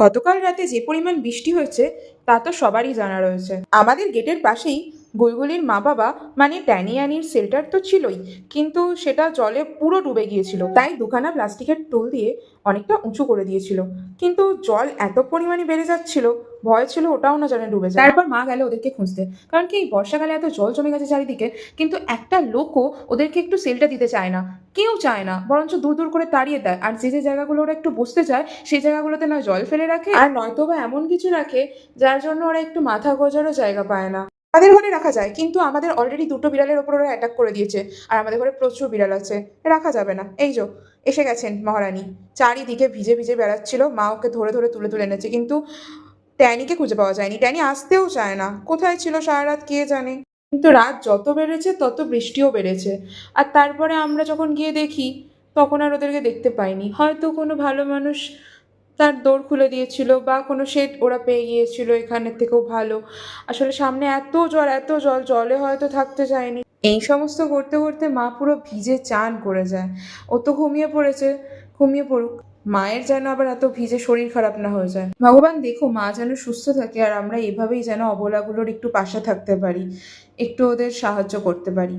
গতকাল রাতে যে পরিমাণ বৃষ্টি হয়েছে তা তো সবারই জানা রয়েছে। আমাদের গেটের পাশেই বুলবুলির মা বাবা মানে ট্যানি অ্যানির শেল্টার তো ছিলই, কিন্তু সেটা জলে পুরো ডুবে গিয়েছিল। তাই দুখানা প্লাস্টিকের টুল দিয়ে অনেকটা উঁচু করে দিয়েছিল, কিন্তু জল এত পরিমাণে বেড়ে যাচ্ছিল, ভয় ছিল ওটাও না জানে ডুবে যায়। তারপর মা গেল ওদেরকে খুঁজতে, কারণ কি এই বর্ষাকালে এত জল জমে গেছে চারিদিকে, কিন্তু একটা লোকও ওদেরকে একটু শেল্টার দিতে চায় না। কেউ চায় না, বরঞ্চ দূর দূর করে তাড়িয়ে দেয়। আর যে যে জায়গাগুলো ওরা একটু বসতে চায় সেই জায়গাগুলোতে না জল ফেলে রাখে, আর নয়তো বা এমন কিছু রাখে যার জন্য ওরা একটু মাথা গোজারও জায়গা পায় না। আমাদের ঘরে রাখা যায়, কিন্তু আমাদের অলরেডি দুটো বিড়ালের ওপর ওরা অ্যাটাক করে দিয়েছে, আর আমাদের ঘরে প্রচুর বিড়াল আছে, রাখা যাবে না। এই যো এসে গেছেন মহারানী, চারিদিকে ভিজে ভিজে বেড়াচ্ছিল, মা ওকে ধরে ধরে তুলে তুলে এনেছে, কিন্তু ট্যানিকে খুঁজে পাওয়া যায়নি। ট্যানি আসতেও চায় না, কোথায় ছিল সারা রাত কে জানে। কিন্তু রাত যত বেড়েছে তত বৃষ্টিও বেড়েছে, আর তারপরে আমরা যখন গিয়ে দেখি তখন আর ওদেরকে দেখতে পাইনি। হয়তো কোনো ভালো মানুষ তার দৌড় খুলে দিয়েছিল, বা কোনো শেড ওরা পেয়ে গিয়েছিল এখানের থেকেও ভালো। আসলে সামনে এত জল এত জল, জলে হয়তো থাকতে চায়নি। এই সমস্ত করতে করতে মা পুরো ভিজে চান করে যায়। ও তো ঘুমিয়ে পড়েছে, ঘুমিয়ে পড়ুক, মায়ের যেন আবার এত ভিজে শরীর খারাপ না হয়ে যায়। ভগবান দেখো মা যেন সুস্থ থাকে, আর আমরা এভাবেই যেন অবলাগুলোর একটু পাশে থাকতে পারি, একটু ওদের সাহায্য করতে পারি।